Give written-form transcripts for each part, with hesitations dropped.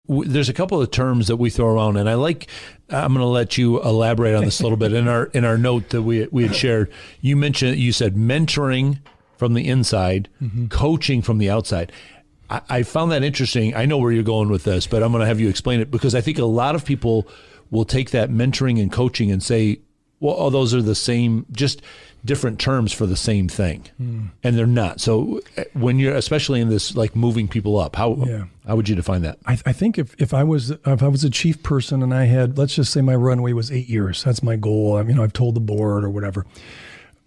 there's a couple of terms that we throw around, and I'm going to let you elaborate on this a little bit. In our note that we had shared, you said mentoring from the inside, coaching from the outside. I found that interesting. I know where you're going with this, but I'm going to have you explain it, because I think a lot of people will take that mentoring and coaching and say, well, those are the same, just different terms for the same thing. And they're not. So when you're, especially in this, like moving people up, how would you define that? I think if I was a chief person and I had, let's just say my runway was 8 years, that's my goal. I've told the board or whatever.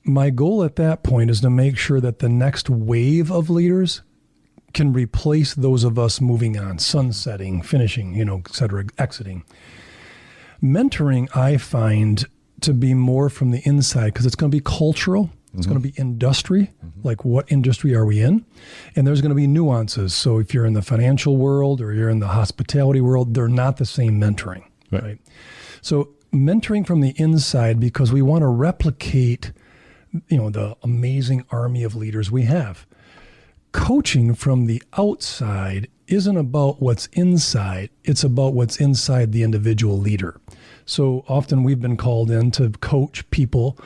My goal at that point is to make sure that the next wave of leaders can replace those of us moving on, sunsetting, finishing, et cetera, exiting. Mentoring, I find to be more from the inside, because it's going to be cultural. It's going to be industry, like what industry are we in? And there's going to be nuances. So if you're in the financial world or you're in the hospitality world, they're not the same mentoring, right? So mentoring from the inside, because we want to replicate, the amazing army of leaders we have. Coaching from the outside isn't about what's inside. It's about what's inside the individual leader. So often we've been called in to coach people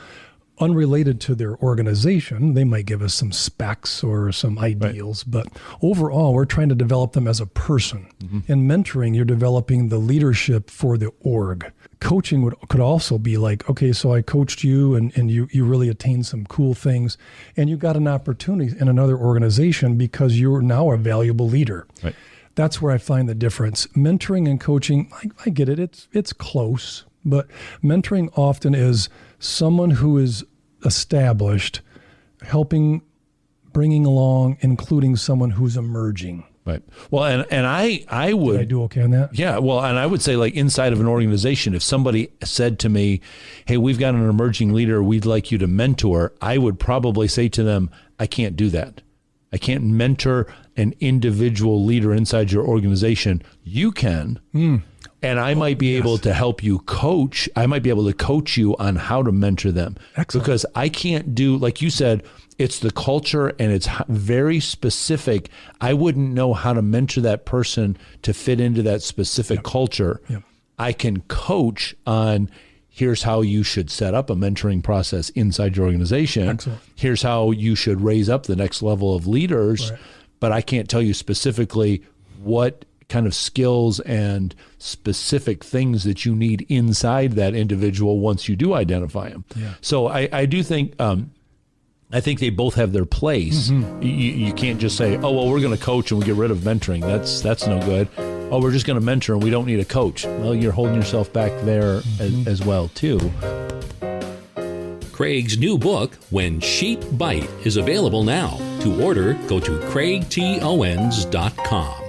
unrelated to their organization. They might give us some specs or some ideals, but overall, we're trying to develop them as a person. In mentoring, you're developing the leadership for the org. Coaching could also be like, okay, so I coached you and you really attained some cool things, and you got an opportunity in another organization because you're now a valuable leader. Right. That's where I find the difference. Mentoring and coaching, I get it. It's close, but mentoring often is someone who is established, bringing along, including someone who's emerging. Right. Well, and I would... Did I do okay on that? Yeah. Well, and I would say, like, inside of an organization, if somebody said to me, hey, we've got an emerging leader we'd like you to mentor, I would probably say to them, I can't do that. I can't mentor an individual leader inside your organization. You can. And I might be able to help you coach. I might be able to coach you on how to mentor them. Excellent. Because I can't do, like you said, it's the culture and it's very specific. I wouldn't know how to mentor that person to fit into that specific culture. I can coach on, here's how you should set up a mentoring process inside your organization. Excellent. Here's how you should raise up the next level of leaders. Right. But I can't tell you specifically what kind of skills and specific things that you need inside that individual once you do identify them. So I do think, I think they both have their place. You can't just say, oh, well, we're going to coach and we get rid of mentoring. That's no good. Oh, we're just going to mentor and we don't need a coach. Well, you're holding yourself back there as well, too. Craig's new book, When Sheep Bite, is available now. To order, go to craigtowens.com.